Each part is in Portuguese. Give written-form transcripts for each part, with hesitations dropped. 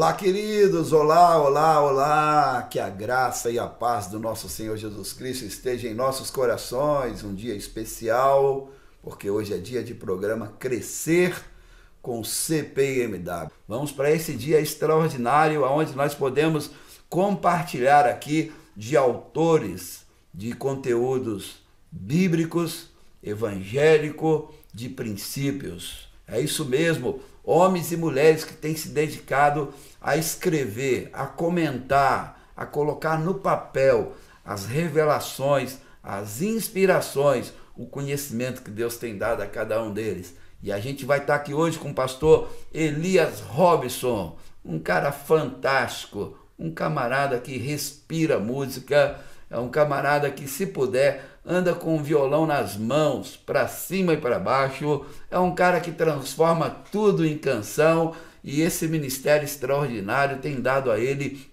Olá, queridos, olá, olá, olá, que a graça e a paz do nosso Senhor Jesus Cristo esteja em nossos corações, um dia especial, porque hoje é dia de programa Crescer com CPMW. Vamos para esse dia extraordinário, onde nós podemos compartilhar aqui de autores de conteúdos bíblicos, evangélico, de princípios. É isso mesmo. Homens e mulheres que têm se dedicado a escrever, a comentar, a colocar no papel as revelações, as inspirações, o conhecimento que Deus tem dado a cada um deles. E a gente vai estar aqui hoje com o pastor Elias Robson, um cara fantástico, um camarada que respira música, é um camarada que, se puder, anda com um violão nas mãos, para cima e para baixo. É um cara que transforma tudo em canção, e esse ministério extraordinário tem dado a ele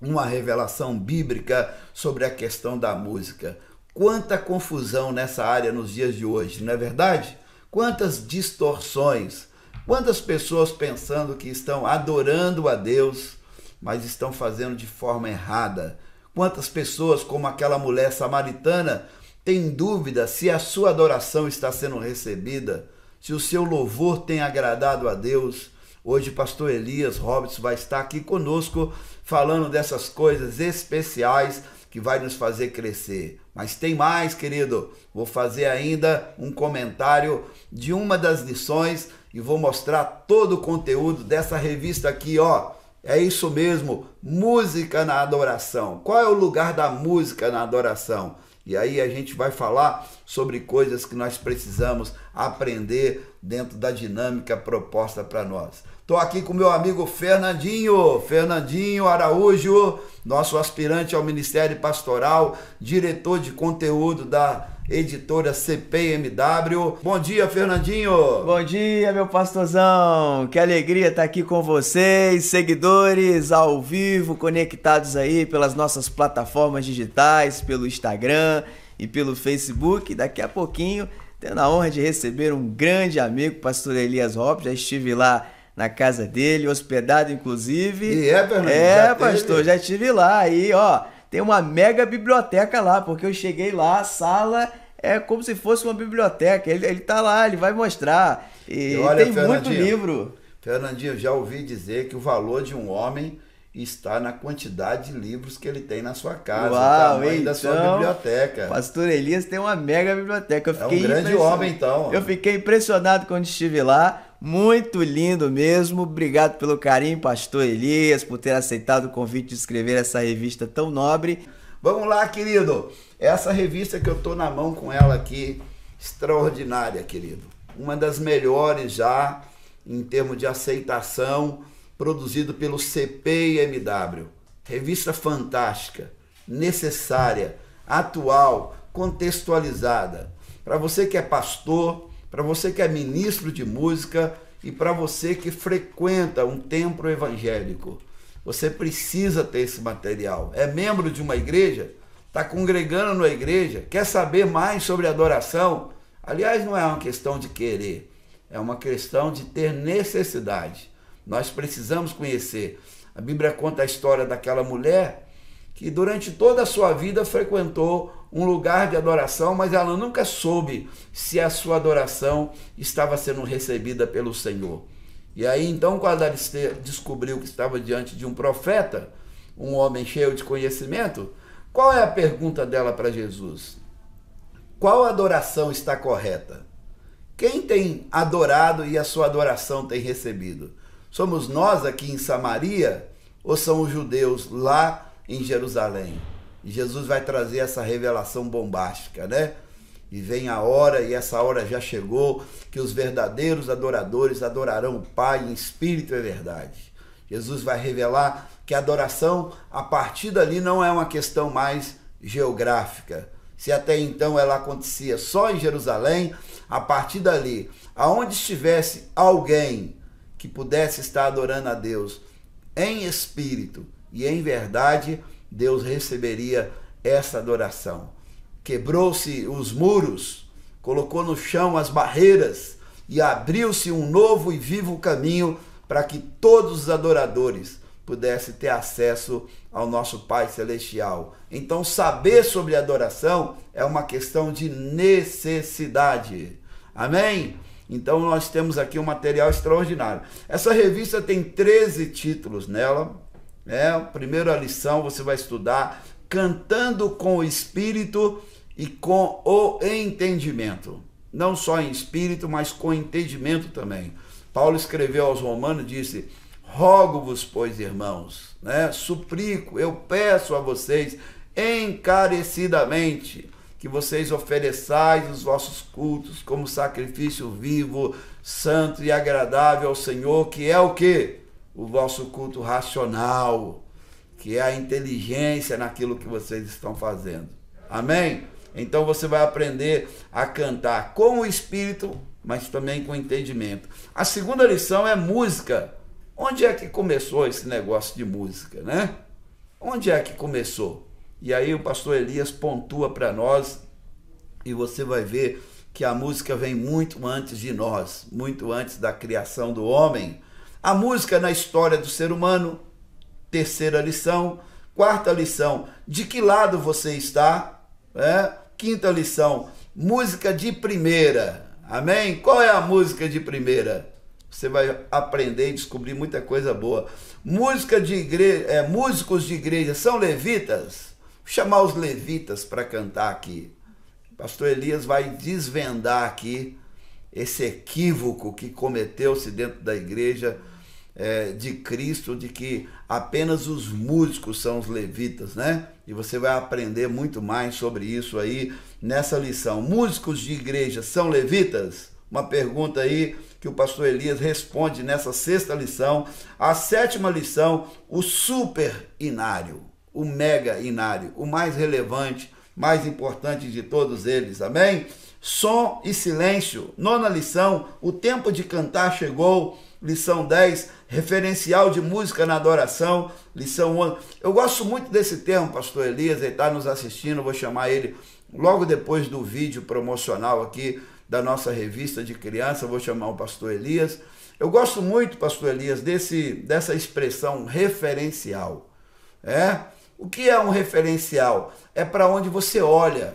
uma revelação bíblica sobre a questão da música. Quanta confusão nessa área nos dias de hoje, não é verdade? Quantas distorções, quantas pessoas pensando que estão adorando a Deus, mas estão fazendo de forma errada. Quantas pessoas, como aquela mulher samaritana, têm dúvida se a sua adoração está sendo recebida, se o seu louvor tem agradado a Deus. Hoje o pastor Elias Robson vai estar aqui conosco falando dessas coisas especiais que vai nos fazer crescer. Mas tem mais, querido. Vou fazer ainda um comentário de uma das lições e vou mostrar todo o conteúdo dessa revista aqui, ó. É isso mesmo, música na adoração. Qual é o lugar da música na adoração? E aí a gente vai falar sobre coisas que nós precisamos aprender dentro da dinâmica proposta para nós. Estou aqui com meu amigo Fernandinho Araújo, nosso aspirante ao Ministério Pastoral, diretor de conteúdo da editora CPMW. Bom dia, Fernandinho! Bom dia, meu pastorzão! Que alegria estar aqui com vocês, seguidores ao vivo, conectados aí pelas nossas plataformas digitais, pelo Instagram e pelo Facebook. Daqui a pouquinho, tendo a honra de receber um grande amigo, pastor Elias Robson. Já estive lá na casa dele, hospedado inclusive. E Fernando? Pastor, já estive lá. Aí, ó, tem uma mega biblioteca lá, porque eu cheguei lá, a sala é como se fosse uma biblioteca. Ele tá lá, ele vai mostrar. E olha, tem muito livro. Fernandinho, já ouvi dizer que o valor de um homem está na quantidade de livros que ele tem na sua casa, o tamanho da sua biblioteca. Pastor Elias tem uma mega biblioteca. É um grande homem, então. Eu fiquei impressionado quando estive lá. Muito lindo mesmo. Obrigado pelo carinho, pastor Elias, por ter aceitado o convite de escrever essa revista tão nobre. Vamos lá, querido. Essa revista que eu tô na mão com ela aqui, extraordinária, querido. Uma das melhores já em termos de aceitação, produzido pelo CPMW. Revista fantástica, necessária, atual, contextualizada. Para você que é pastor, para você que é ministro de música e para você que frequenta um templo evangélico. Você precisa ter esse material. É membro de uma igreja? Está congregando na igreja? Quer saber mais sobre adoração? Aliás, não é uma questão de querer, é uma questão de ter necessidade. Nós precisamos conhecer. A Bíblia conta a história daquela mulher que durante toda a sua vida frequentou um lugar de adoração, mas ela nunca soube se a sua adoração estava sendo recebida pelo Senhor. E aí então, quando ela descobriu que estava diante de um profeta, um homem cheio de conhecimento, qual é a pergunta dela para Jesus? Qual adoração está correta? Quem tem adorado e a sua adoração tem recebido? Somos nós aqui em Samaria ou são os judeus lá em Jerusalém? E Jesus vai trazer essa revelação bombástica, né? E vem a hora, e essa hora já chegou, que os verdadeiros adoradores adorarão o Pai em espírito e verdade. Jesus vai revelar que a adoração, a partir dali, não é uma questão mais geográfica. Se até então ela acontecia só em Jerusalém, a partir dali, aonde estivesse alguém que pudesse estar adorando a Deus em espírito e em verdade, Deus receberia essa adoração. Quebrou-se os muros, colocou no chão as barreiras e abriu-se um novo e vivo caminho para que todos os adoradores pudesse ter acesso ao nosso Pai Celestial. Então, saber sobre adoração é uma questão de necessidade. Amém? Então, nós temos aqui um material extraordinário. Essa revista tem 13 títulos nela. A primeira lição você vai estudar cantando com o Espírito e com o entendimento. Não só em espírito, mas com entendimento também. Paulo escreveu aos Romanos, disse: rogo-vos, pois, irmãos, suplico, eu peço a vocês encarecidamente que vocês ofereçais os vossos cultos como sacrifício vivo, santo e agradável ao Senhor, que é o quê? O vosso culto racional, que é a inteligência naquilo que vocês estão fazendo. Amém? Então você vai aprender a cantar com o Espírito, mas também com entendimento. A segunda lição é música. Onde é que começou esse negócio de música, né? Onde é que começou? E aí o pastor Elias pontua para nós, e você vai ver que a música vem muito antes de nós, muito antes da criação do homem. A música na história do ser humano, terceira lição. Quarta lição, de que lado você está? Quinta lição, música de primeira. Amém? Qual é a música de primeira? Você vai aprender e descobrir muita coisa boa. Música de igreja, músicos de igreja são levitas? Vou chamar os levitas para cantar aqui. Pastor Elias vai desvendar aqui esse equívoco que cometeu-se dentro da igreja de Cristo, de que apenas os músicos são os levitas, né? E você vai aprender muito mais sobre isso aí nessa lição. Músicos de igreja são levitas? Uma pergunta aí que o pastor Elias responde nessa sexta lição. A sétima lição, o super inário, o mega inário, o mais relevante, mais importante de todos eles. Amém? Som e silêncio. Nona lição, o tempo de cantar chegou. Lição 10, referencial de música na adoração. Lição 11. Eu gosto muito desse termo, pastor Elias, ele está nos assistindo, vou chamar ele logo depois do vídeo promocional aqui da nossa revista de criança, vou chamar o pastor Elias. Eu gosto muito, pastor Elias, dessa expressão referencial. O que é um referencial? É para onde você olha,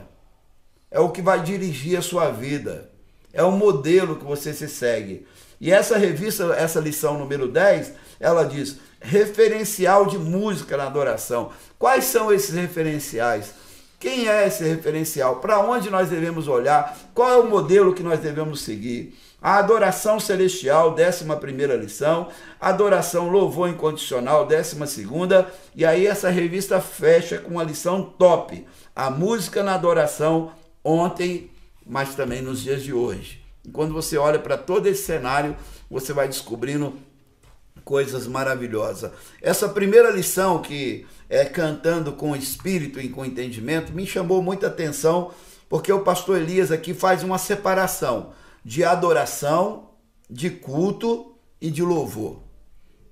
é o que vai dirigir a sua vida, é o modelo que você se segue. E essa revista, essa lição número 10, ela diz, referencial de música na adoração. Quais são esses referenciais? Quem é esse referencial? Para onde nós devemos olhar? Qual é o modelo que nós devemos seguir? A adoração celestial, 11ª lição. Adoração louvor incondicional, 12ª. E aí essa revista fecha com uma lição top. A música na adoração, ontem, mas também nos dias de hoje. E quando você olha para todo esse cenário, você vai descobrindo coisas maravilhosas. Essa primeira lição, que é cantando com espírito e com entendimento, me chamou muita atenção, porque o pastor Elias aqui faz uma separação de adoração, de culto e de louvor,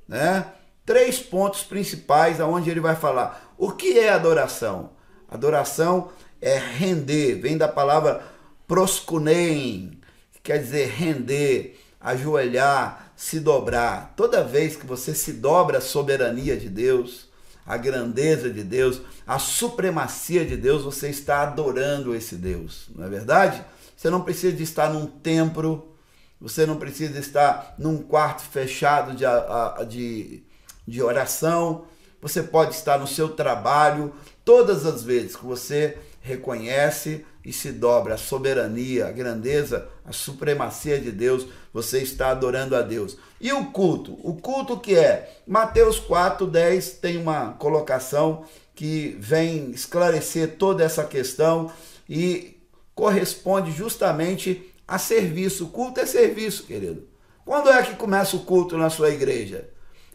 né? 3 pontos principais aonde ele vai falar. O que é adoração? Adoração é render, vem da palavra proskunein, que quer dizer render, ajoelhar, se dobrar. Toda vez que você se dobra à soberania de Deus, à grandeza de Deus, à supremacia de Deus, você está adorando esse Deus, não é verdade? Você não precisa de estar num templo, você não precisa estar num quarto fechado de oração, você pode estar no seu trabalho. Todas as vezes que você reconhece e se dobra a soberania, a grandeza, a supremacia de Deus, você está adorando a Deus. E o culto? O culto que é? Mateus 4:10 tem uma colocação que vem esclarecer toda essa questão e corresponde justamente a serviço. O culto é serviço, querido. Quando é que começa o culto na sua igreja?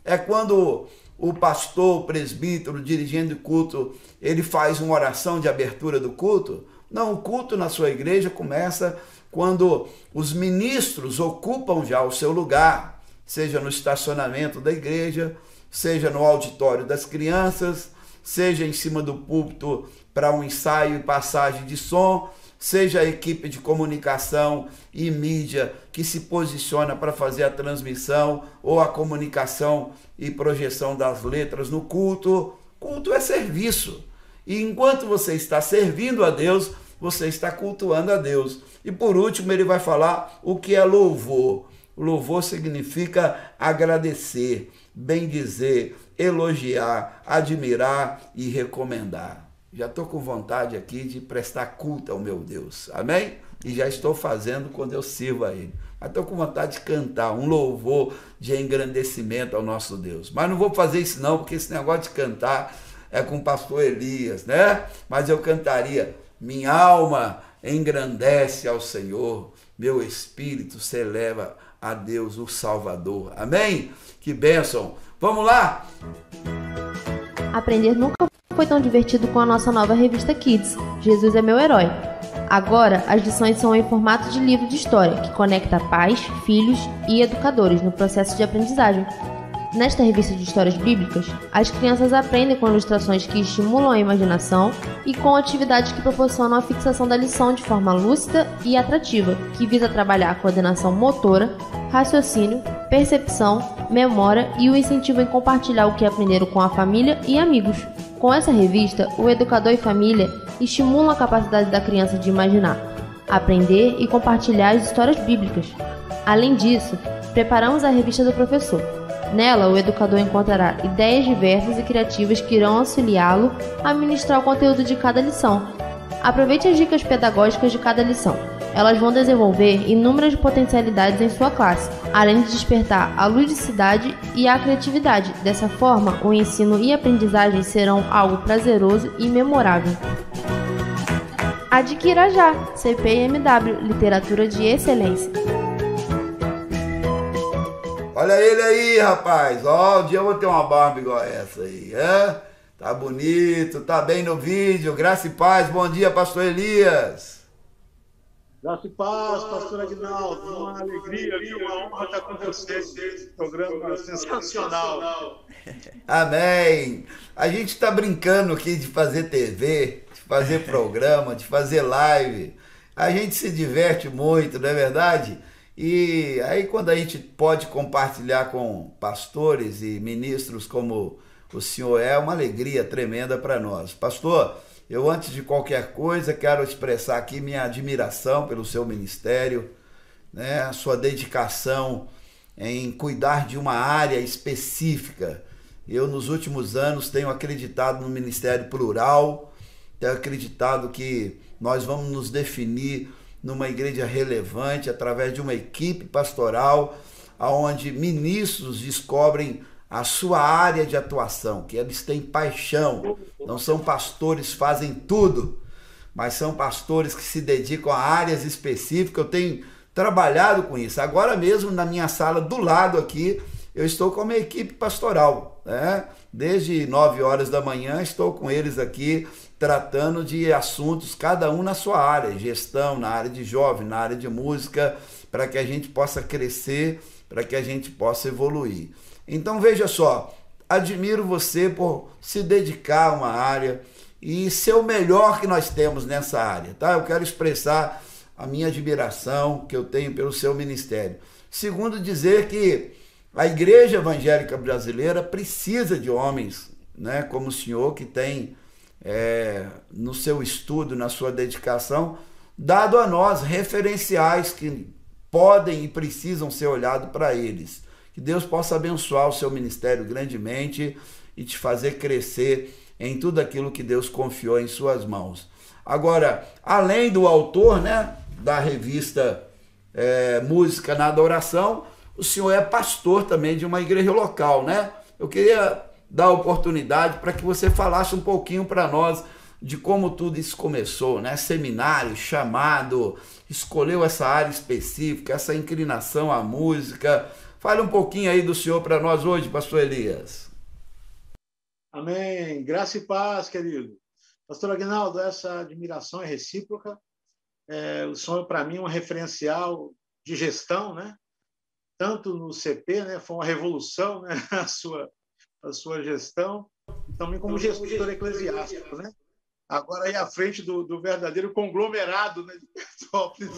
É quando o pastor, o presbítero, dirigindo o culto, ele faz uma oração de abertura do culto? Não, o culto na sua igreja começa quando os ministros ocupam já o seu lugar, seja no estacionamento da igreja, seja no auditório das crianças, seja em cima do púlpito para um ensaio e passagem de som, seja a equipe de comunicação e mídia que se posiciona para fazer a transmissão ou a comunicação e projeção das letras no culto. Culto é serviço. E enquanto você está servindo a Deus, você está cultuando a Deus. E por último, ele vai falar o que é louvor. Louvor significa agradecer, bendizer, elogiar, admirar e recomendar. Já estou com vontade aqui de prestar culto ao meu Deus. Amém? E já estou fazendo quando eu sirvo a Ele. Mas estou com vontade de cantar um louvor de engrandecimento ao nosso Deus. Mas não vou fazer isso não, porque esse negócio de cantar é com o pastor Elias, né? Mas eu cantaria: minha alma engrandece ao Senhor, meu espírito se eleva a Deus, o Salvador. Amém? Que bênção! Vamos lá? Aprender nunca foi tão divertido com a nossa nova revista Kids, Jesus é Meu Herói. Agora, as lições são em formato de livro de história, que conecta pais, filhos e educadores no processo de aprendizagem. Nesta revista de histórias bíblicas, as crianças aprendem com ilustrações que estimulam a imaginação e com atividades que proporcionam a fixação da lição de forma lúcida e atrativa, que visa trabalhar a coordenação motora, raciocínio, percepção, memória e o incentivo em compartilhar o que aprenderam com a família e amigos. Com essa revista, o educador e família estimulam a capacidade da criança de imaginar, aprender e compartilhar as histórias bíblicas. Além disso, preparamos a revista do professor. Nela, o educador encontrará ideias diversas e criativas que irão auxiliá-lo a ministrar o conteúdo de cada lição. Aproveite as dicas pedagógicas de cada lição. Elas vão desenvolver inúmeras potencialidades em sua classe, além de despertar a ludicidade e a criatividade. Dessa forma, o ensino e a aprendizagem serão algo prazeroso e memorável. Adquira já! CPMW, Literatura de Excelência. Olha ele aí, rapaz. Ó, um dia eu vou ter uma barba igual essa aí, hein? Tá bonito, tá bem no vídeo. Graça e paz. Bom dia, pastor Elias. Graça e paz, pastor Aguinaldo. Uma alegria e uma honra estar com vocês. Programa sensacional. Amém. A gente tá brincando aqui de fazer TV, de fazer programa, de fazer live. A gente se diverte muito, não é verdade? E aí quando a gente pode compartilhar com pastores e ministros como o senhor é uma alegria tremenda para nós. Pastor, eu antes de qualquer coisa quero expressar aqui minha admiração pelo seu ministério, né? A sua dedicação em cuidar de uma área específica. Eu nos últimos anos tenho acreditado no ministério plural, tenho acreditado que nós vamos nos definir numa igreja relevante, através de uma equipe pastoral, onde ministros descobrem a sua área de atuação, que eles têm paixão. Não são pastores que fazem tudo, mas são pastores que se dedicam a áreas específicas. Eu tenho trabalhado com isso. Agora mesmo, na minha sala do lado aqui, eu estou com a minha equipe pastoral, né? Desde 9 horas da manhã estou com eles aqui, tratando de assuntos, cada um na sua área, gestão, na área de jovem, na área de música, para que a gente possa crescer, para que a gente possa evoluir. Então veja só, admiro você por se dedicar a uma área e ser o melhor que nós temos nessa área, tá? Eu quero expressar a minha admiração que eu tenho pelo seu ministério. Segundo, dizer que a Igreja Evangélica Brasileira precisa de homens, né, como o senhor, que tem no seu estudo, na sua dedicação, dado a nós referenciais que podem e precisam ser olhados para eles. Que Deus possa abençoar o seu ministério grandemente e te fazer crescer em tudo aquilo que Deus confiou em suas mãos. Agora, além do autor, né, da revista Música na Adoração, o senhor é pastor também de uma igreja local, né? Eu queria dar a oportunidade para que você falasse um pouquinho para nós de como tudo isso começou, né? Seminário, chamado, escolheu essa área específica, essa inclinação à música. Fale um pouquinho aí do senhor para nós hoje, pastor Elias. Amém. Graça e paz, querido. Pastor Aguinaldo, essa admiração é recíproca. O senhor, para mim, é um referencial de gestão, né? Tanto no CP, né? Foi uma revolução, né? A sua gestão, também como gestor eclesiástico, né? agora aí à frente do verdadeiro conglomerado, né, de Petrópolis.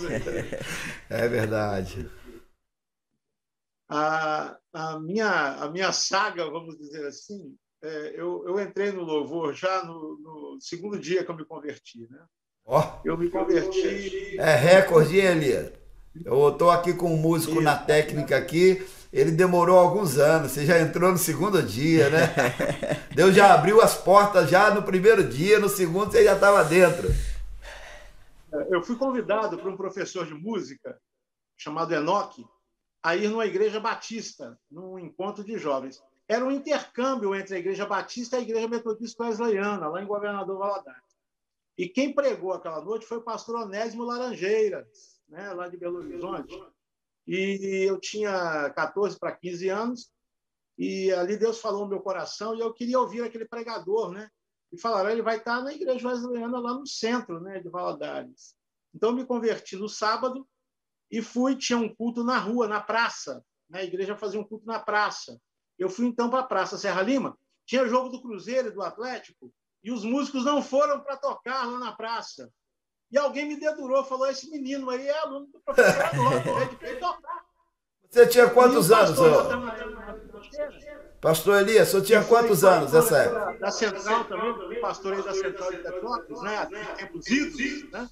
É verdade. A minha saga, vamos dizer assim, eu entrei no louvor já no segundo dia que eu me converti, né? Eu me converti... É recorde, hein, Elias? Eu estou aqui com um músico na técnica aqui, ele demorou alguns anos, você já entrou no segundo dia, né? Deus já abriu as portas já no primeiro dia, no segundo você já estava dentro. Eu fui convidado por um professor de música, chamado Enoque, a ir numa igreja batista, num encontro de jovens. Era um intercâmbio entre a igreja batista e a igreja metodista wesleyana, lá em Governador Valadares. E quem pregou aquela noite foi o pastor Onésimo Laranjeiras, né, lá de Belo Horizonte. E eu tinha 14 para 15 anos, e ali Deus falou no meu coração, e eu queria ouvir aquele pregador, né? E falaram, ele vai estar na igreja wesleyana lá no centro, né, de Valadares. Então eu me converti no sábado e tinha um culto na rua, na praça, né? A igreja fazia um culto na praça. Eu fui então para a Praça Serra Lima, tinha jogo do Cruzeiro e do Atlético, e os músicos não foram para tocar lá na praça. E alguém me dedurou, falou, esse menino aí é aluno do professor Adolfo, de tocar. Você tinha quantos anos, Pastor Elias, você tinha quantos anos nessa época? Da Central também, pastor aí da Central de Petrópolis, né? Tempos idos, né?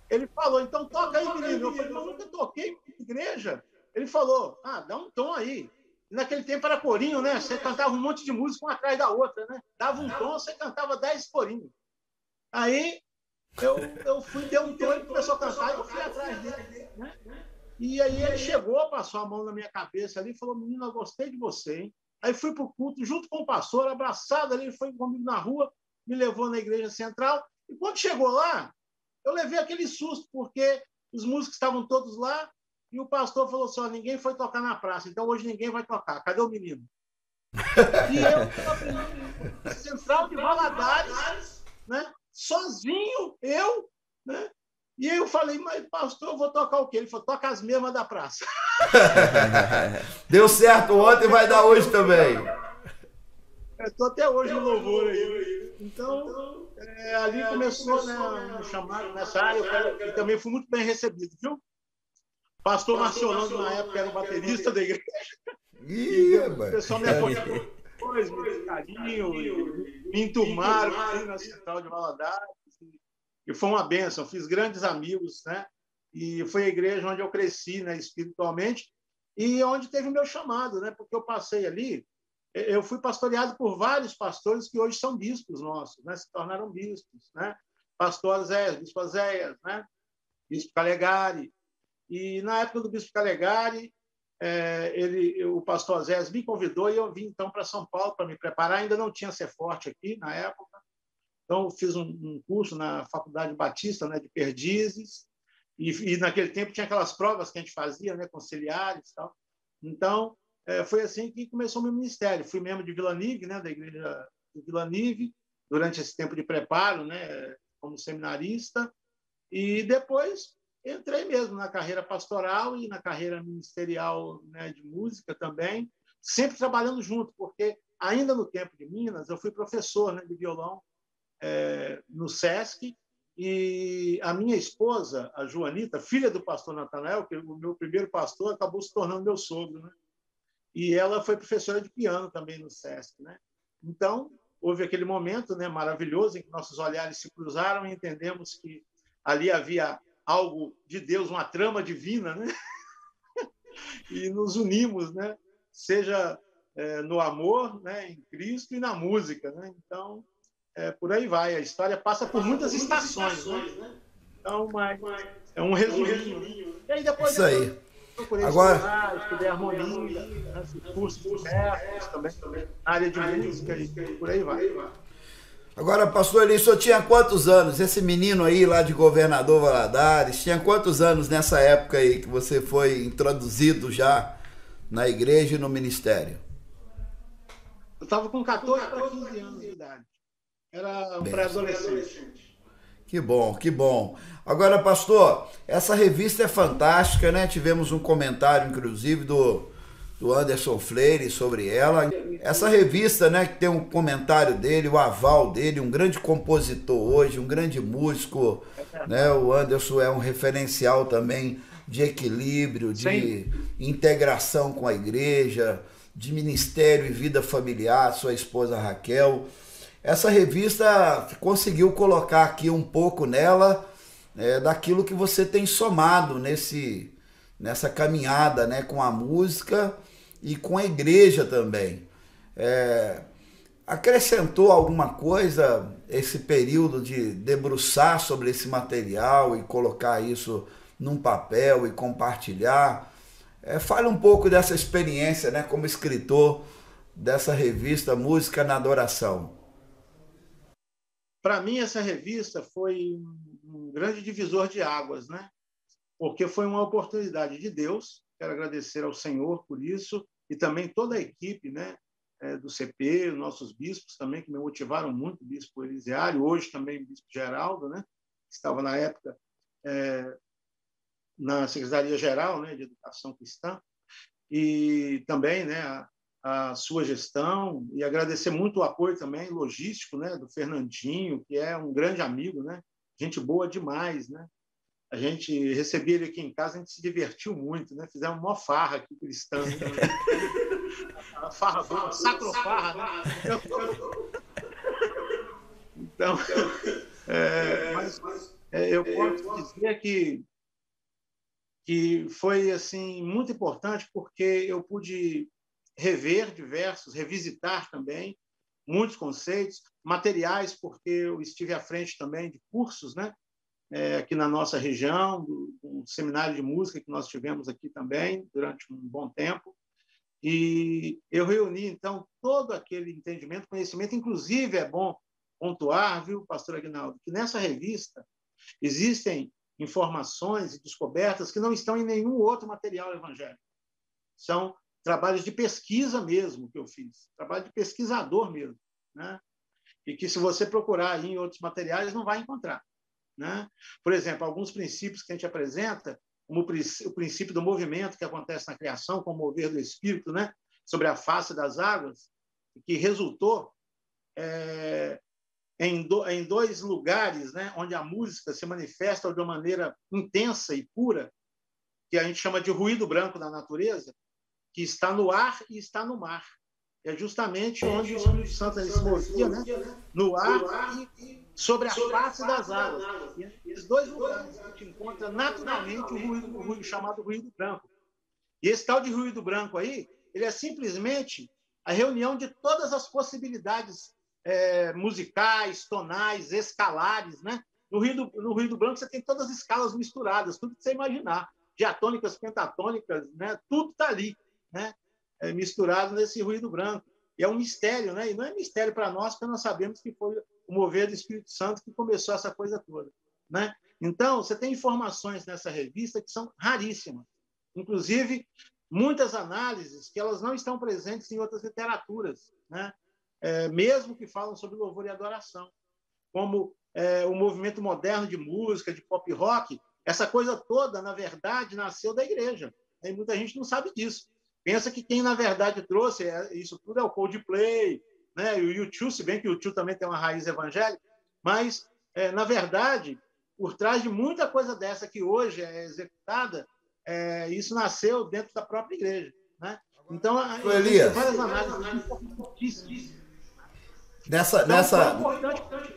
Ele falou, então toca aí, menino. Eu falei, eu nunca toquei em igreja. Ele falou, dá um tom aí. E naquele tempo era corinho, né? Você cantava um monte de música uma atrás da outra, né? Dava um tom, você cantava 10 corinhos. Aí eu fui, dei um tom, ele começou a cantar e eu fui atrás dele, né? E aí ele chegou, passou a mão na minha cabeça ali e falou, menino, eu gostei de você, hein? Aí fui para o culto, junto com o pastor, abraçado ali, ele foi comigo na rua, me levou na igreja central. E quando chegou lá, eu levei aquele susto, porque os músicos estavam todos lá, e o pastor falou assim, ninguém foi tocar na praça, então hoje ninguém vai tocar. Cadê o menino? E eu, Central de Valadares, né? Sozinho, né? E aí eu falei, mas pastor, eu vou tocar o quê? Ele falou, toca as mesmas da praça. Deu certo ontem, vai dar hoje também. Estou até hoje no louvor aí. Então, ali começou, né, me chamaram nessa área, e também fui muito bem recebido, viu? Pastor Marciolando, na época, era o baterista da igreja. E o pessoal me apoiou depois, me deu carinho, me enturmaram aqui na Central de Valadares. E foi uma bênção, fiz grandes amigos, né? E foi a igreja onde eu cresci, né, espiritualmente, e onde teve o meu chamado, né? Porque eu passei ali, eu fui pastoreado por vários pastores que hoje são bispos nossos, né? Se tornaram bispos, né? Pastor Azéias, Bispo Azéias, né? Bispo Calegari. E na época do Bispo Calegari, o pastor Azéias me convidou e eu vim então para São Paulo para me preparar. Ainda não tinha Ceforte aqui na época, então eu fiz um curso na Faculdade Batista, né, de Perdizes, e naquele tempo tinha aquelas provas que a gente fazia, né, conciliares e tal. Então foi assim que começou o meu ministério. Fui membro de Vila Nive, né, da igreja de Vila Nive, durante esse tempo de preparo, né, como seminarista, e depois entrei mesmo na carreira pastoral e na carreira ministerial, né, de música também, sempre trabalhando junto, porque ainda no tempo de Minas eu fui professor, né, de violão no SESC, e a minha esposa, a Joanita, filha do pastor Natanael, que o meu primeiro pastor, acabou se tornando meu sogro, né? E ela foi professora de piano também no SESC, né? Então, houve aquele momento, né, maravilhoso em que nossos olhares se cruzaram e entendemos que ali havia algo de Deus, uma trama divina, né? E nos unimos, né? Seja no amor, né, em Cristo, e na música, né? Então, por aí vai. A história passa por muitas estações, né? Então, é um resuminho. E aí depois isso aí. Procurei estudei harmonia, né, cursos diversos também, na área de música, e por aí vai. Agora, pastor Eli, o senhor tinha quantos anos? Esse menino aí lá de Governador Valadares, tinha quantos anos nessa época aí que você foi introduzido já na igreja e no ministério? Eu estava com 14 para 15 anos de idade. Era um pré-adolescente. Que bom, que bom. Agora, pastor, essa revista é fantástica, né? Tivemos um comentário, inclusive, do do Anderson Freire sobre ela. Essa revista, né, que tem um comentário dele, o aval dele, um grande compositor hoje, um grande músico, né? O Anderson é um referencial também de equilíbrio, de integração com a igreja, de ministério e vida familiar, sua esposa Raquel. Essa revista conseguiu colocar aqui um pouco nela daquilo que você tem somado nessa caminhada, né, com a música e com a igreja também. Acrescentou alguma coisa esse período de debruçar sobre esse material e colocar isso num papel e compartilhar? Fale um pouco dessa experiência, né, como escritor dessa revista Música na Adoração. Para mim, essa revista foi um grande divisor de águas, né? Porque foi uma oportunidade de Deus. Quero agradecer ao Senhor por isso e também toda a equipe, né, do CP, nossos bispos também, que me motivaram muito, o bispo Elisiário, hoje também o bispo Geraldo, né, que estava na época na Secretaria-Geral, né, de Educação Cristã, e também, né, a sua gestão, e agradecer muito o apoio também logístico, né, do Fernandinho, que é um grande amigo, né, gente boa demais, né. A gente recebia ele aqui em casa, a gente se divertiu muito, né, fizemos uma farra aqui cristã, né? A farra boa, sacrofarra, né? Então, eu posso dizer que foi assim muito importante, porque eu pude revisitar também muitos conceitos, materiais, porque eu estive à frente também de cursos, né, aqui na nossa região, do seminário de música que nós tivemos aqui também durante um bom tempo, e eu reuni, então, todo aquele entendimento, conhecimento. Inclusive, é bom pontuar, viu, pastor Aguinaldo, que nessa revista existem informações e descobertas que não estão em nenhum outro material evangélico. São trabalhos de pesquisa mesmo que eu fiz, trabalho de pesquisador mesmo, né? E que, se você procurar aí em outros materiais, não vai encontrar, né? Por exemplo, alguns princípios que a gente apresenta, como o princípio do movimento que acontece na criação, com o mover do Espírito, né, sobre a face das águas, que resultou em dois lugares, né, onde a música se manifesta de uma maneira intensa e pura, que a gente chama de ruído branco da natureza, que está no ar e está no mar. É justamente onde o Espírito Santo se movia, né, no ar e sobre a face das águas. E esses dois lugares a gente encontra naturalmente o ruído chamado ruído branco. E esse tal de ruído branco aí, ele é simplesmente a reunião de todas as possibilidades musicais, tonais, escalares, né? No ruído branco você tem todas as escalas misturadas, tudo que você imaginar, diatônicas, pentatônicas, né? Tudo está ali, né? Misturado nesse ruído branco. E é um mistério, né? E não é mistério para nós, porque nós sabemos que foi o mover do Espírito Santo que começou essa coisa toda, né? Então, você tem informações nessa revista que são raríssimas. Inclusive, muitas análises que elas não estão presentes em outras literaturas, né? Mesmo que falam sobre louvor e adoração, como o movimento moderno de música, de pop rock. Essa coisa toda, na verdade, nasceu da igreja. E muita gente não sabe disso. Pensa que quem, na verdade, trouxe isso tudo é o Coldplay, né? E o U2, se bem que o U2 também tem uma raiz evangélica, mas, na verdade, por trás de muita coisa dessa que hoje é executada, isso nasceu dentro da própria igreja, né? Então, existem várias análises importantíssimas. Foi importante.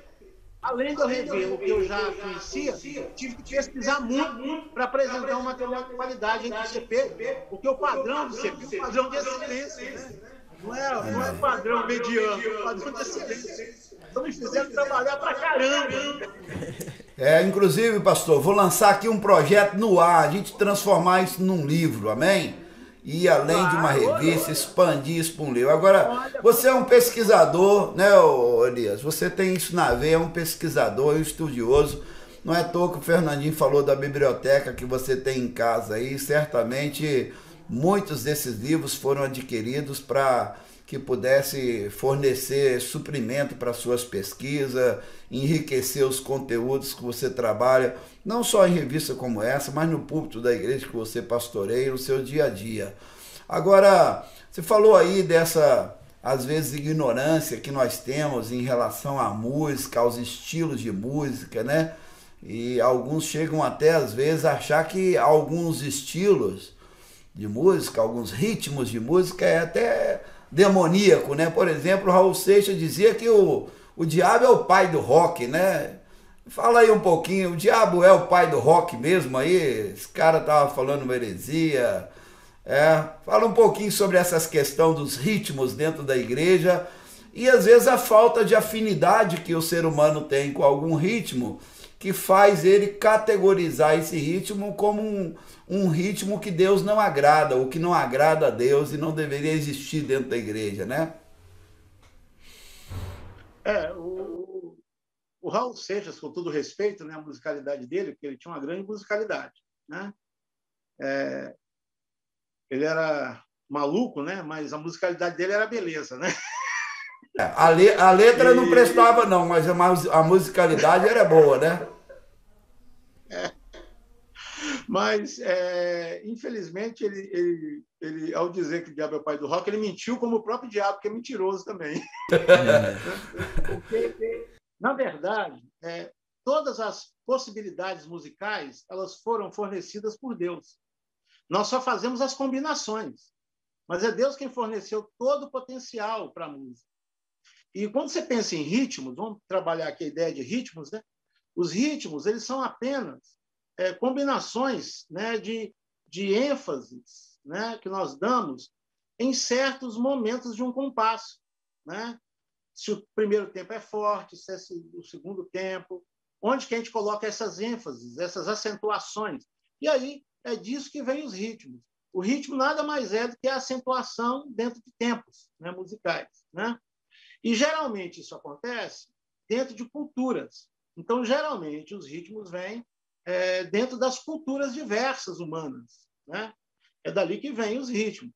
Além de eu rever o que eu já conhecia, tive que pesquisar muito para apresentar um material de qualidade entre o CP, porque o padrão do CP é um padrão de excelência, né? Não é um padrão mediano, é um padrão de excelência. Então, me fizeram trabalhar para caramba. Inclusive, pastor, vou lançar aqui um projeto no ar, a gente transformar isso num livro, amém? E além de uma revista, expandir isso para um livro. Agora, você é um pesquisador, né, Elias? Você tem isso na veia, é um pesquisador, um estudioso. Não é à toa que o Fernandinho falou da biblioteca que você tem em casa aí. Certamente, muitos desses livros foram adquiridos para que pudesse fornecer suprimento para suas pesquisas, enriquecer os conteúdos que você trabalha, não só em revista como essa, mas no púlpito da igreja que você pastoreia, no seu dia a dia. Agora, você falou aí dessa, às vezes, ignorância que nós temos em relação à música, aos estilos de música, né? E alguns chegam até, às vezes, a achar que alguns estilos de música, alguns ritmos de música é até demoníaco, né? Por exemplo, Raul Seixas dizia que o diabo é o pai do rock, né? Fala aí um pouquinho, o diabo é o pai do rock mesmo aí? Esse cara tava falando uma heresia. Fala um pouquinho sobre essas questões dos ritmos dentro da igreja e às vezes a falta de afinidade que o ser humano tem com algum ritmo que faz ele categorizar esse ritmo como um ritmo que Deus não agrada, ou que não agrada a Deus e não deveria existir dentro da igreja, né? O Raul Seixas, com todo respeito, né, a musicalidade dele, porque ele tinha uma grande musicalidade, né? Ele era maluco, né? Mas a musicalidade dele era beleza, né? A letra não prestava não, mas a musicalidade era boa, né? Mas, infelizmente, ele, ao dizer que o diabo é o pai do rock, ele mentiu como o próprio diabo, que é mentiroso também. Porque, na verdade, todas as possibilidades musicais elas foram fornecidas por Deus. Nós só fazemos as combinações, mas é Deus quem forneceu todo o potencial para a música. E quando você pensa em ritmos, vamos trabalhar aqui a ideia de ritmos, né? Os ritmos eles são apenas combinações, né, de ênfases, né, que nós damos em certos momentos de um compasso, né? Se o primeiro tempo é forte, se é o segundo tempo, onde que a gente coloca essas ênfases, essas acentuações. E aí é disso que vem os ritmos. O ritmo nada mais é do que a acentuação dentro de tempos, né, musicais, né? E geralmente isso acontece dentro de culturas. Então, geralmente, os ritmos vêm dentro das culturas diversas humanas, né? É dali que vêm os ritmos.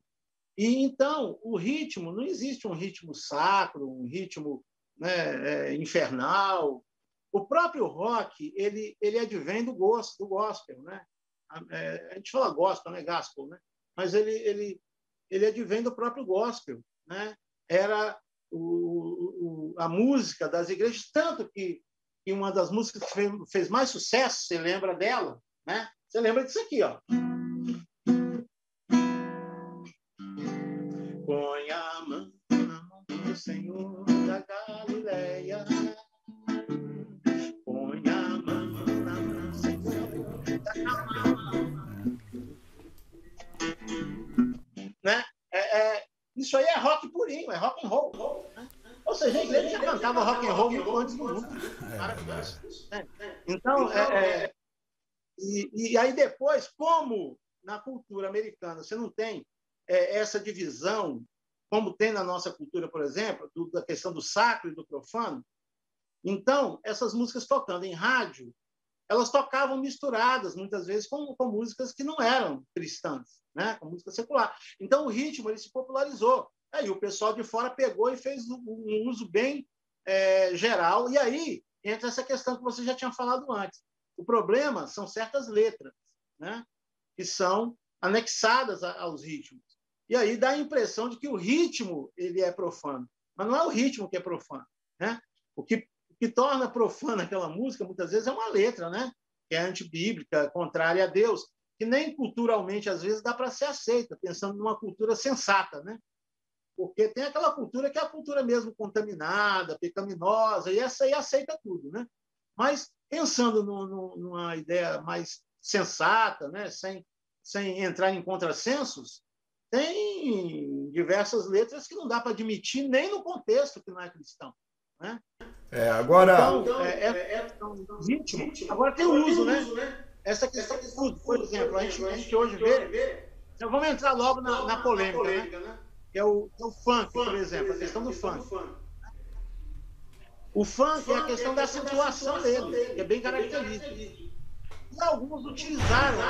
E então, o ritmo, não existe um ritmo sacro, um ritmo, né, infernal. O próprio rock, ele advém do gospel, né? A gente fala gospel, né? Gospel, né? Mas ele advém do próprio gospel, né? Era a música das igrejas, tanto que uma das músicas que fez mais sucesso, você lembra dela, né? Você lembra disso aqui, ó. Põe a mão na mão do Senhor da Galileia. Põe a mão na mão do Senhor da Galileia. Né? Isso aí é rock purinho, é rock and roll. Né? Ou seja, a igreja já cantava rock and roll muito antes do mundo. Maravilhoso. Então, e aí depois, como na cultura americana você não tem essa divisão, como tem na nossa cultura, por exemplo, da questão do sacro e do profano, então, essas músicas tocando em rádio, elas tocavam misturadas, muitas vezes, com músicas que não eram cristãs, né? Com música secular. Então, o ritmo ele se popularizou. Aí o pessoal de fora pegou e fez um uso bem geral. E aí entra essa questão que você já tinha falado antes. O problema são certas letras, né, que são anexadas aos ritmos. E aí dá a impressão de que o ritmo ele é profano. Mas não é o ritmo que é profano, né? O que torna profana aquela música, muitas vezes, é uma letra, né? Que é antibíblica, contrária a Deus, que nem culturalmente, às vezes, dá para ser aceita, pensando numa cultura sensata, né? Porque tem aquela cultura que é a cultura mesmo contaminada, pecaminosa, e essa aí aceita tudo, né? Mas, pensando numa ideia mais sensata, né? sem entrar em contrassensos, tem diversas letras que não dá para admitir nem no contexto que não é cristão, né? Agora... Então, ritmo. Agora tem o uso, né? Essa questão de uso, por exemplo, a gente hoje vê... Então, vamos entrar logo na polêmica, né? Que é o funk, por exemplo, a questão do funk. O funk é a questão da acentuação dele, que é bem característica. E alguns utilizaram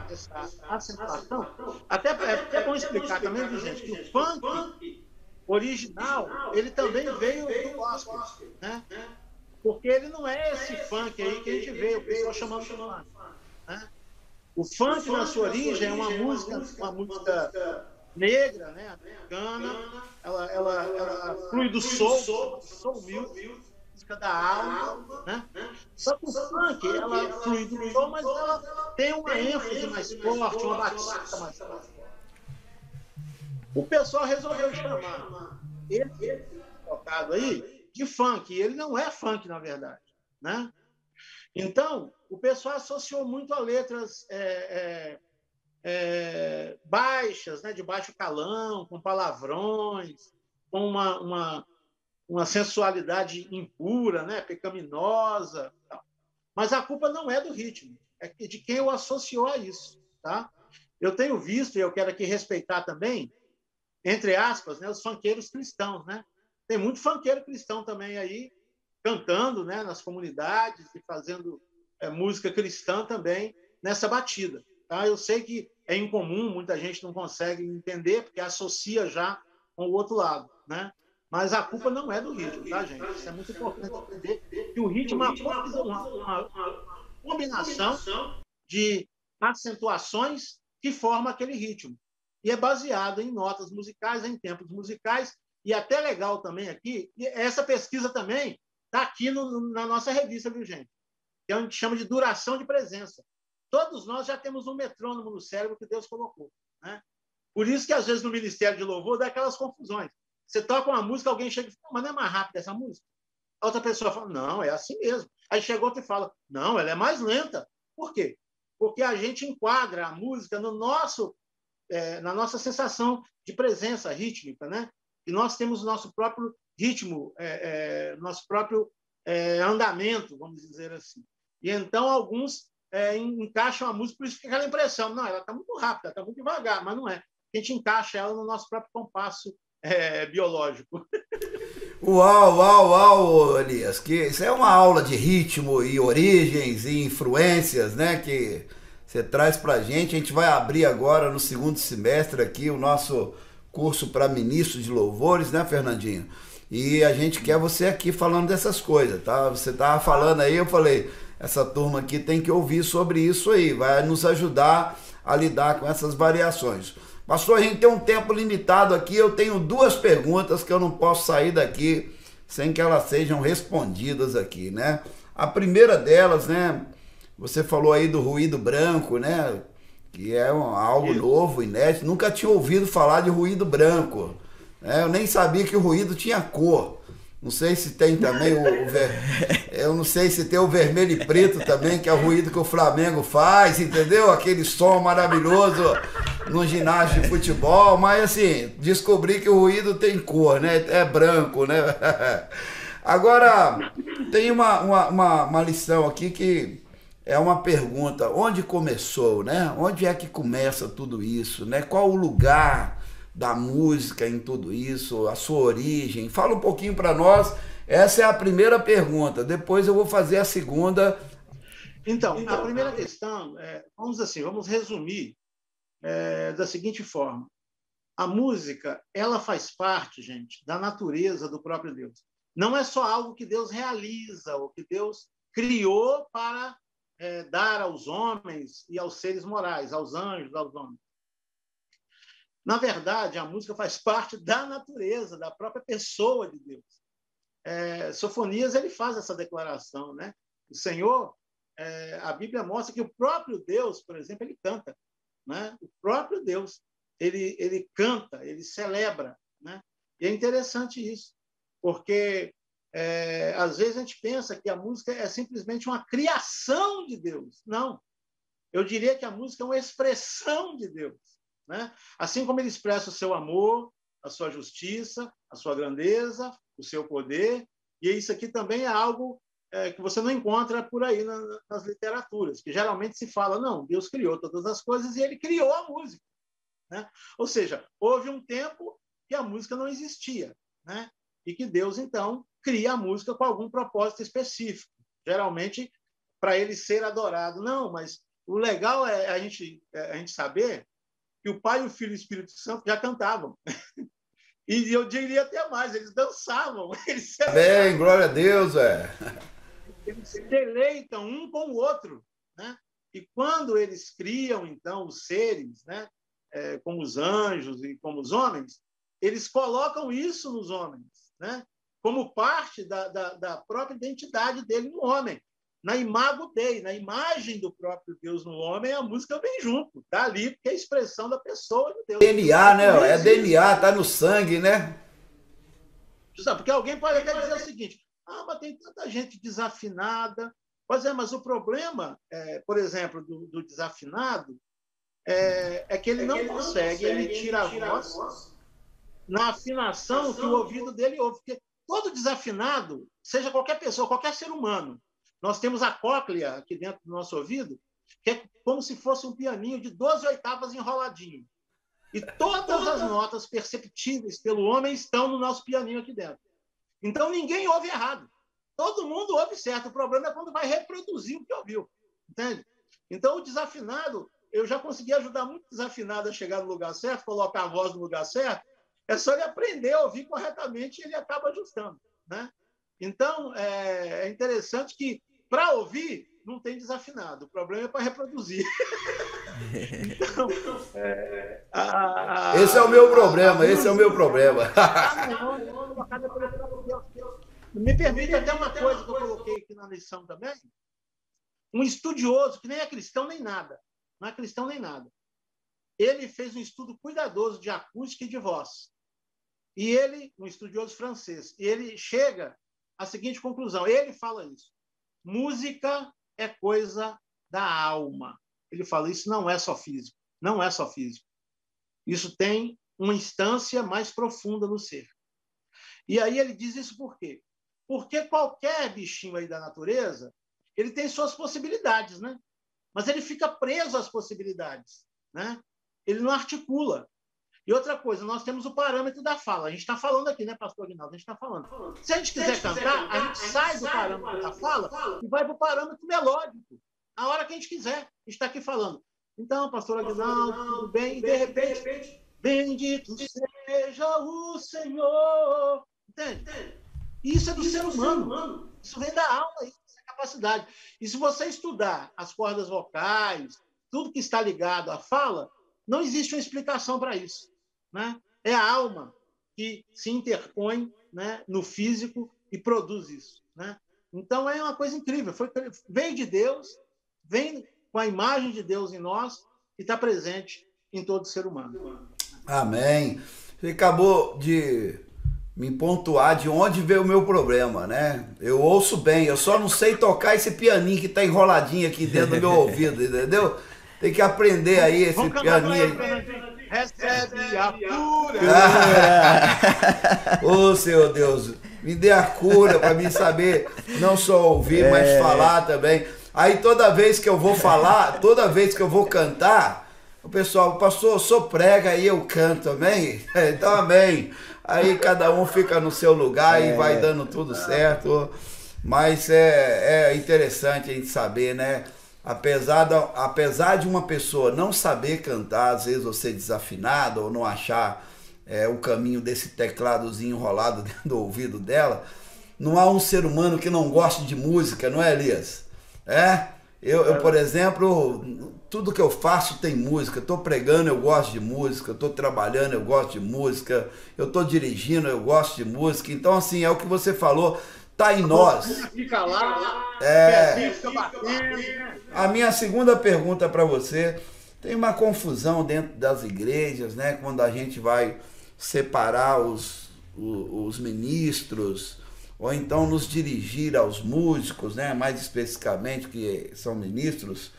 essa acentuação. Até é bom explicar também, gente, que o funk original, ele também veio do gospel, né? Porque ele não é esse funk aí que a gente vê, o pessoal chamando de funk, né? O funk, na sua origem, é uma música negra, né, americana, ela flui do soul music, música da alma, né? Só que o funk, ela flui do soul, mas ela tem uma ênfase mais forte, uma batida mais forte. O pessoal resolveu chamar ele tocado aí de funk, e ele não é funk, na verdade, né? Então, o pessoal associou muito a letras baixas, né, de baixo calão, com palavrões, com uma sensualidade impura, né, pecaminosa. Mas a culpa não é do ritmo, é de quem o associou a isso. Tá? Eu tenho visto, e eu quero aqui respeitar também, entre aspas, né, os funkeiros cristãos. Né? Tem muito funkeiro cristão também aí, cantando, né, nas comunidades e fazendo música cristã também nessa batida. Tá? Eu sei que é incomum, muita gente não consegue entender, porque associa já com o outro lado. Né? Mas a culpa não é do ritmo, tá, gente? Isso é muito importante entender que o ritmo é uma combinação de acentuações que forma aquele ritmo. E é baseado em notas musicais, em tempos musicais, e até legal também aqui, e essa pesquisa também está aqui na nossa revista, viu, gente? Que a gente chama de duração de presença. Todos nós já temos um metrônomo no cérebro que Deus colocou. Né? Por isso que, às vezes, no Ministério de Louvor, dá aquelas confusões. Você toca uma música, alguém chega e fala, mas não é mais rápida essa música? A outra pessoa fala, não, é assim mesmo. Aí chega outro e fala, não, ela é mais lenta. Por quê? Porque a gente enquadra a música no na nossa sensação de presença rítmica, né? E nós temos o nosso próprio ritmo, nosso próprio andamento, vamos dizer assim. E então alguns encaixam a música, por isso fica aquela impressão, não, ela está muito rápida, está muito devagar, mas não é. A gente encaixa ela no nosso próprio compasso biológico. Uau, uau, uau, Elias, que isso é uma aula de ritmo e origens e influências, né, que você traz pra gente. A gente vai abrir agora no segundo semestre aqui o nosso curso para ministros de louvores, né, Fernandinho? E a gente quer você aqui falando dessas coisas, tá? Você tava falando aí, eu falei, essa turma aqui tem que ouvir sobre isso aí, vai nos ajudar a lidar com essas variações. Pastor, a gente tem um tempo limitado aqui, eu tenho 2 perguntas que eu não posso sair daqui sem que elas sejam respondidas aqui, né? A primeira delas, né, você falou aí do ruído branco, né, que é algo novo, inédito, nunca tinha ouvido falar de ruído branco, né? Eu nem sabia que o ruído tinha cor. Não sei se tem também eu não sei se tem o vermelho e preto também, que é o ruído que o Flamengo faz, entendeu? Aquele som maravilhoso no ginásio de futebol, mas assim, descobri que o ruído tem cor, né? É branco, né? Agora, tem uma lição aqui que é uma pergunta, onde começou, né? Onde é que começa tudo isso, né? Qual o lugar da música em tudo isso, a sua origem? Fala um pouquinho para nós. Essa é a primeira pergunta, depois eu vou fazer a segunda. Então, a primeira questão, vamos resumir da seguinte forma. A música, ela faz parte, gente, da natureza do próprio Deus. Não é só algo que Deus realiza, ou que Deus criou para dar aos homens e aos seres morais, aos anjos, aos homens. Na verdade, a música faz parte da natureza, da própria pessoa de Deus. Sofonias, ele faz essa declaração, né? O Senhor, a Bíblia mostra que o próprio Deus, por exemplo, ele canta, né? O próprio Deus, ele canta, ele celebra, né? E é interessante isso, porque às vezes a gente pensa que a música é simplesmente uma criação de Deus. Não. Eu diria que a música é uma expressão de Deus. Né? Assim como ele expressa o seu amor, a sua justiça, a sua grandeza, o seu poder, e isso aqui também é algo que você não encontra por aí nas literaturas, que geralmente se fala, não, Deus criou todas as coisas e ele criou a música. Né? Ou seja, houve um tempo que a música não existia, né? E que Deus, então, cria a música com algum propósito específico, geralmente para ele ser adorado. Não, mas o legal é a gente saber que o Pai, o Filho e o Espírito Santo já cantavam. E eu diria até mais, eles dançavam. Eles bem, glória a Deus, Eles se deleitam um com o outro. Né? E quando eles criam, então, os seres, né? como os anjos e como os homens, eles colocam isso nos homens, né? Como parte da própria identidade dele no homem. Na imago Dei, na imagem do próprio Deus no homem, a música vem junto, tá ali, porque é a expressão da pessoa de Deus. DNA, né? É DNA, tá no sangue, né? Porque alguém pode até dizer o seguinte: mas tem tanta gente desafinada. Pois é, mas o problema, por exemplo, do desafinado, é que ele não consegue emitir a voz na afinação que o ouvido dele ouve. Porque todo desafinado, seja qualquer pessoa, qualquer ser humano, nós temos a cóclea aqui dentro do nosso ouvido, que é como se fosse um pianinho de 12 oitavas enroladinho. E todas as notas perceptíveis pelo homem estão no nosso pianinho aqui dentro. Então, ninguém ouve errado. Todo mundo ouve certo. O problema é quando vai reproduzir o que ouviu. Entende? Então, o desafinado, eu já consegui ajudar muito desafinado a chegar no lugar certo, colocar a voz no lugar certo. É só ele aprender a ouvir corretamente e ele acaba ajustando, né? Então, é interessante que, para ouvir, não tem desafinado. O problema é para reproduzir. Então, esse é o meu problema, esse é o meu problema. Me permite até uma coisa que eu coloquei aqui na lição também. Um estudioso, que nem é cristão nem nada, não é cristão nem nada, ele fez um estudo cuidadoso de acústica e de voz. E ele, um estudioso francês, ele chega à seguinte conclusão, ele fala isso: música é coisa da alma. Ele fala, isso não é só físico, não é só físico. Isso tem uma instância mais profunda no ser. E aí ele diz isso por quê? Porque qualquer bichinho aí da natureza, ele tem suas possibilidades, né? Mas ele fica preso às possibilidades, né? Ele não articula. E outra coisa, nós temos o parâmetro da fala. A gente está falando aqui, né, pastor Aguinaldo? A gente está falando. Se a gente quiser cantar, a gente sai do parâmetro da fala e vai para o parâmetro melódico. A hora que a gente quiser. A gente está aqui falando. Então, pastor Aguinaldo, tudo bem? E de repente, bendito seja o Senhor. Entende? Isso é do ser humano. Isso vem da alma, isso é capacidade. E se você estudar as cordas vocais, tudo que está ligado à fala, não existe uma explicação para isso, né? É a alma que se interpõe, né, no físico e produz isso, né? Então é uma coisa incrível. Veio de Deus, vem com a imagem de Deus em nós e está presente em todo ser humano. Amém. Você acabou de me pontuar de onde veio o meu problema, né? Eu ouço bem, eu só não sei tocar esse pianinho que tá enroladinho aqui dentro do meu ouvido, entendeu? Tem que aprender aí esse pianinho aí. Recebe a cura. Ô, Senhor Deus, me dê a cura para mim saber não só ouvir, mas falar também. Aí toda vez que eu vou falar, toda vez que eu vou cantar, o pessoal, pastor, sou prega e eu canto, amém? Então, amém. Aí cada um fica no seu lugar e vai dando tudo certo. Mas é interessante a gente saber, né? Apesar de uma pessoa não saber cantar, às vezes você desafinado ou não achar o caminho desse tecladozinho enrolado dentro do ouvido dela, não há um ser humano que não goste de música, não é, Elias? Eu, por exemplo, tudo que eu faço tem música. Estou pregando, eu gosto de música. Estou trabalhando, eu gosto de música. Eu estou dirigindo, eu gosto de música. Então, assim, é o que você falou, tá em nós. Fica lá, fica batendo. A minha segunda pergunta para você: tem uma confusão dentro das igrejas, né? Quando a gente vai separar os ministros, ou então nos dirigir aos músicos, né? Mais especificamente, que são ministros.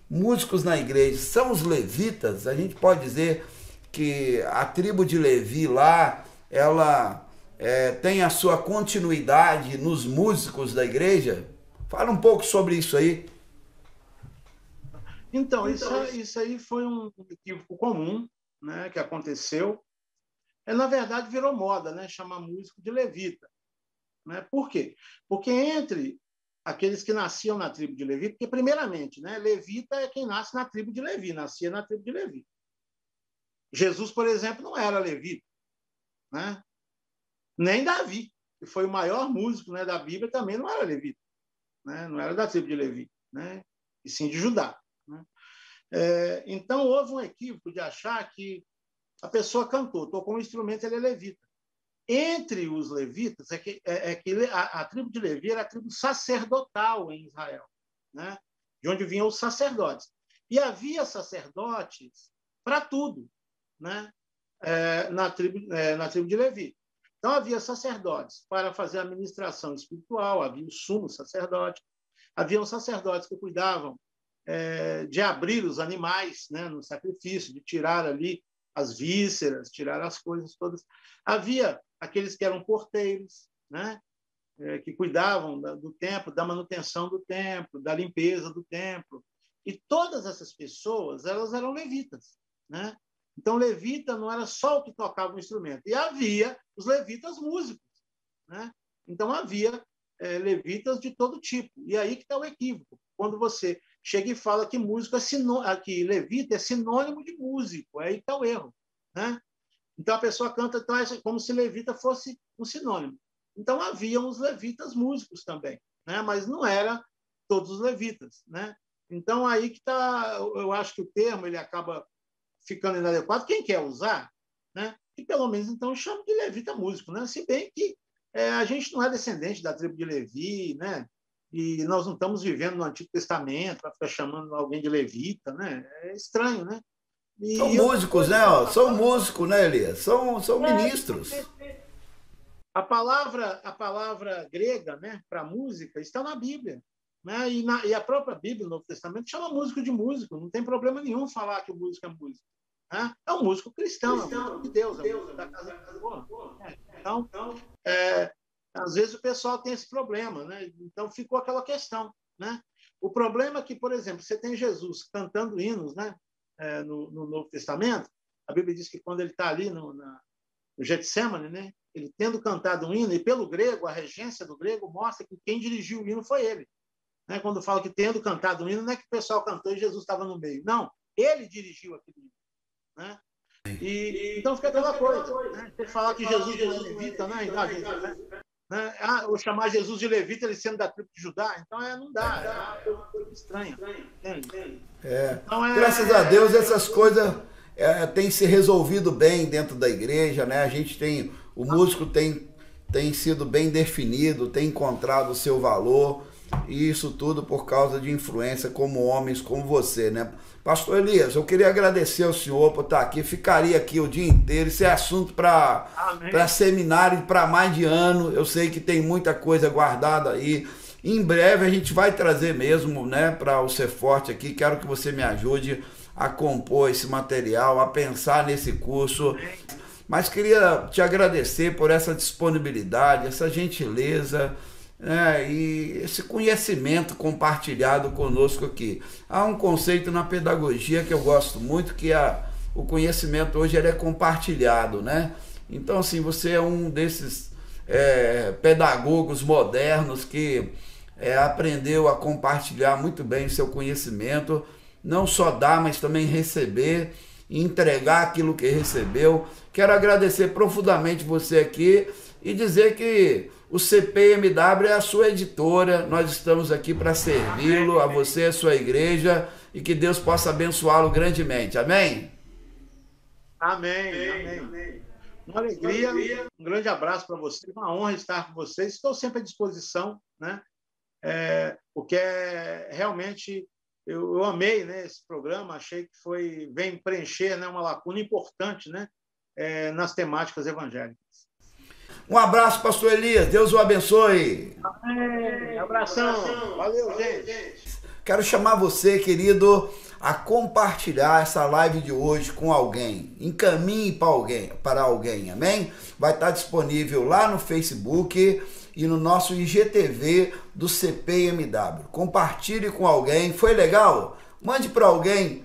Músicos na igreja são os levitas. A gente pode dizer que a tribo de Levi lá, ela tem a sua continuidade nos músicos da igreja? Fala um pouco sobre isso aí. Então, isso aí foi um equívoco comum, né, que aconteceu. Na verdade, virou moda, né, chamar músico de levita. Né? Por quê? Porque entre aqueles que nasciam na tribo de Levi, porque, primeiramente, né, levita é quem nasce na tribo de Levi, nascia na tribo de Levi. Jesus, por exemplo, não era levita, né? Nem Davi, que foi o maior músico, né, da Bíblia, também não era levita, né? Não era da tribo de Levi, né? E sim de Judá. Né? Então, houve um equívoco de achar que a pessoa cantou, tocou um instrumento, ele é levita. Entre os levitas, que a tribo de Levi era a tribo sacerdotal em Israel, né? De onde vinham os sacerdotes. E havia sacerdotes para tudo, né? Na tribo de Levi. Então, havia sacerdotes para fazer a administração espiritual, havia o sumo sacerdote, havia sacerdotes que cuidavam de abrir os animais, né, no sacrifício, de tirar ali as vísceras, tirar as coisas todas. Havia aqueles que eram porteiros, né, que cuidavam do templo, da manutenção do templo, da limpeza do templo. E todas essas pessoas, elas eram levitas, né? Então, levita não era só o que tocava o instrumento. E havia os levitas músicos, né? Então, havia levitas de todo tipo. E aí que está o equívoco. Quando você chega e fala que músico que levita é sinônimo de músico, aí está o erro, né? Então, a pessoa canta como se levita fosse um sinônimo. Então, haviam os levitas músicos também, né? Mas não era todos os levitas, né? Então, aí que está, eu acho que o termo ele acaba ficando inadequado. Quem quer usar, né? E pelo menos, então, chama de levita músico, né? Se bem que a gente não é descendente da tribo de Levi, né? E nós não estamos vivendo no Antigo Testamento para ficar chamando alguém de levita, né? É estranho, né? São músicos, né? São músicos, né, Elias? São ministros. A palavra grega, né, para música está na Bíblia, né? E a própria Bíblia, no Novo Testamento, chama músico de músico. Não tem problema nenhum falar que o músico é músico, né? É um músico cristão, é um músico de Deus, é um músico da casa de Deus. Então, às vezes o pessoal tem esse problema, né? Então ficou aquela questão, né? O problema é que, por exemplo, você tem Jesus cantando hinos, né? No Novo Testamento, a Bíblia diz que quando ele está ali no Getsemane, né? Ele tendo cantado um hino, e pelo grego, a regência do grego mostra que quem dirigiu o hino foi ele. Né? Quando fala que tendo cantado um hino, não é que o pessoal cantou e Jesus estava no meio. Não, ele dirigiu aquele hino. Né? Então fica aquela coisa. Né? Você falar que Jesus é levita, né? Ou chamar Jesus de levita, ele sendo da tribo de Judá, então não dá, é uma coisa estranha. Então, graças a Deus essas coisas têm se resolvido bem dentro da igreja, né? A gente o músico tem sido bem definido, tem encontrado o seu valor, e isso tudo por causa de influência como homens como você, né? Pastor Elias, eu queria agradecer ao senhor por estar aqui, ficaria aqui o dia inteiro, isso é assunto para seminário, para mais de ano, eu sei que tem muita coisa guardada aí, em breve a gente vai trazer mesmo, né, para o Ser Forte aqui, quero que você me ajude a compor esse material, a pensar nesse curso, mas queria te agradecer por essa disponibilidade, essa gentileza, e esse conhecimento compartilhado conosco aqui. Há um conceito na pedagogia que eu gosto muito, que o conhecimento hoje ele é compartilhado, né? Então, assim, você é um desses pedagogos modernos que aprendeu a compartilhar muito bem o seu conhecimento, não só dar, mas também receber e entregar aquilo que recebeu. Quero agradecer profundamente você aqui e dizer que o CPMW é a sua editora, nós estamos aqui para servi-lo, a você, a sua igreja, e que Deus possa abençoá-lo grandemente. Amém? Amém. Uma alegria, um grande abraço para vocês, uma honra estar com vocês, estou sempre à disposição, né? Porque realmente eu amei, né, esse programa, achei que vem preencher, né, uma lacuna importante, né, nas temáticas evangélicas. Um abraço, pastor Elias. Deus o abençoe. Amém. Abração. Valeu, gente. Quero chamar você, querido, a compartilhar essa live de hoje com alguém. Encaminhe para alguém, amém? Vai estar disponível lá no Facebook e no nosso IGTV do CPMW. Compartilhe com alguém. Foi legal? Mande para alguém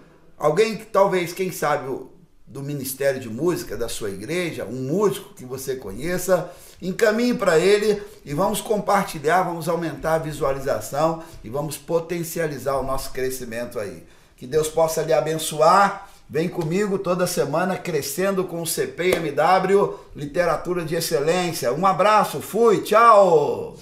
que talvez, quem sabe, do Ministério de Música da sua igreja, um músico que você conheça, encaminhe para ele e vamos compartilhar, vamos aumentar a visualização e vamos potencializar o nosso crescimento aí. Que Deus possa lhe abençoar. Vem comigo toda semana, crescendo com o CPMW, Literatura de Excelência. Um abraço, fui, tchau!